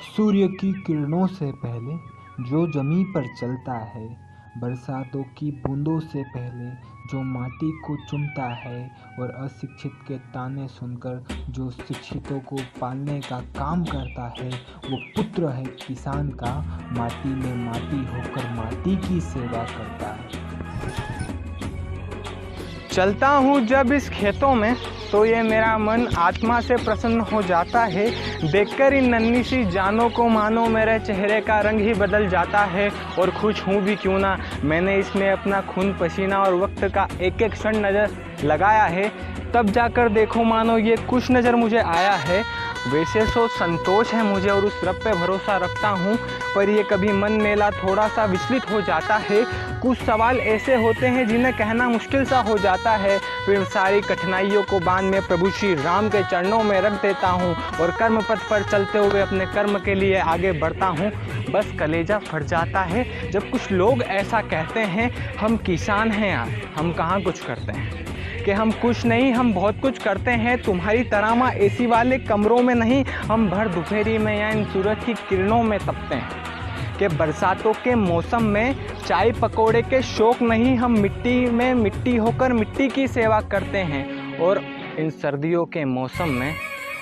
सूर्य की किरणों से पहले जो जमीन पर चलता है, बरसातों की बूंदों से पहले जो माटी को चूमता है और अशिक्षित के ताने सुनकर जो शिक्षितों को पालने का काम करता है, वो पुत्र है किसान का, माटी में माटी होकर माटी की सेवा करता है। चलता हूँ जब इस खेतों में तो ये मेरा मन आत्मा से प्रसन्न हो जाता है। देखकर इन नन्ही सी जानों को मानो मेरे चेहरे का रंग ही बदल जाता है। और खुश हूँ भी क्यों ना, मैंने इसमें अपना खून पसीना और वक्त का एक एक क्षण नज़र लगाया है। तब जाकर देखो मानो ये कुछ नज़र मुझे आया है। वैसे तो संतोष है मुझे और उस रब पे भरोसा रखता हूँ, पर ये कभी मन मेला थोड़ा सा विचलित हो जाता है। कुछ सवाल ऐसे होते हैं जिन्हें कहना मुश्किल सा हो जाता है। फिर सारी कठिनाइयों को बांध में प्रभु श्री राम के चरणों में रख देता हूँ और कर्म पथ पर चलते हुए अपने कर्म के लिए आगे बढ़ता हूँ। बस कलेजा फट जाता है जब कुछ लोग ऐसा कहते हैं, हम किसान हैं यार, हम कहाँ कुछ करते हैं, कि हम कुछ नहीं, हम बहुत कुछ करते हैं। तुम्हारी तरह माँ एसी वाले कमरों में नहीं, हम भर दोपहरी में या इन सूरज की किरणों में तपते हैं। कि बरसातों के मौसम में चाय पकोड़े के शौक नहीं, हम मिट्टी में मिट्टी होकर मिट्टी की सेवा करते हैं। और इन सर्दियों के मौसम में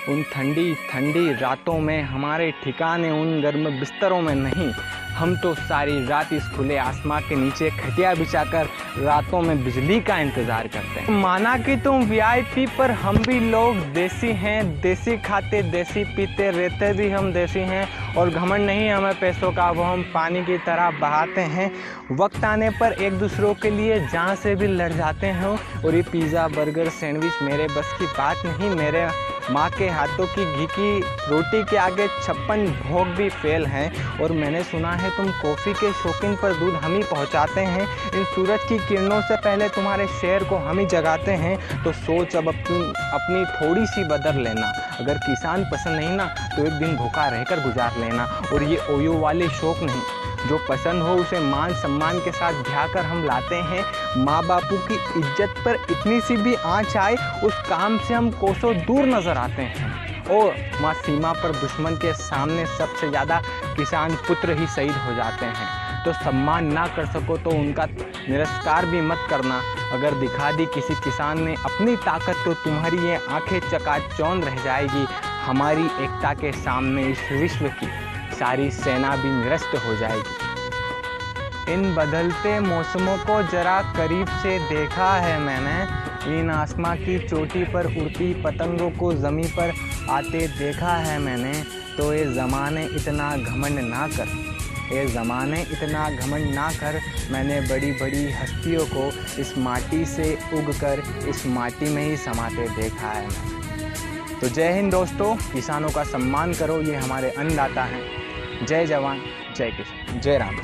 उन ठंडी ठंडी रातों में हमारे ठिकाने उन गर्म बिस्तरों में नहीं, हम तो सारी रात इस खुले आसमां के नीचे खटिया बिछाकर रातों में बिजली का इंतज़ार करते हैं। माना कि तुम वीआईपी, पर हम भी लोग देसी हैं, देसी खाते देसी पीते, रहते भी हम देसी हैं। और घमंड नहीं हमें पैसों का, वो हम पानी की तरह बहाते हैं। वक्त आने पर एक दूसरों के लिए जहाँ से भी लड़ जाते हैं। और ये पिज़्ज़ा बर्गर सैंडविच मेरे बस की बात नहीं, मेरे माँ के हाथों की घी की रोटी के आगे 56 भोग भी फेल हैं। और मैंने सुना है तुम कॉफ़ी के शौकीन, पर दूध हम ही पहुँचाते हैं। इन सूरज की किरणों से पहले तुम्हारे शहर को हम ही जगाते हैं। तो सोच अब अपनी थोड़ी सी बदल लेना। अगर किसान पसंद नहीं ना, तो एक दिन भूखा रहकर गुजार लेना। और ये ओयो वाले शौक नहीं, जो पसंद हो उसे मान सम्मान के साथ ब्याह हम लाते हैं। माँ बापू की इज्जत पर इतनी सी भी आँच आए, उस काम से हम कोसों दूर नज़र आते हैं। और माँ सीमा पर दुश्मन के सामने सबसे ज़्यादा किसान पुत्र ही शहीद हो जाते हैं। तो सम्मान ना कर सको तो उनका निरस्कार भी मत करना। अगर दिखा दी किसी किसान ने अपनी ताकत, तो तुम्हारी ये आंखें चकाचौंध रह जाएगी। हमारी एकता के सामने इस विश्व की सारी सेना भी निरस्त हो जाएगी। इन बदलते मौसमों को जरा करीब से देखा है मैंने। इन आसमां की चोटी पर उड़ती पतंगों को ज़मीं पर आते देखा है मैंने। तो ये ज़माने इतना घमंड ना कर, ये ज़माने इतना घमंड ना कर। मैंने बड़ी बड़ी हस्तियों को इस माटी से उगकर इस माटी में ही समाते देखा है। तो जय हिंद दोस्तों, किसानों का सम्मान करो, ये हमारे अन्नदाता हैं। जय जवान जय किसान, जय राम।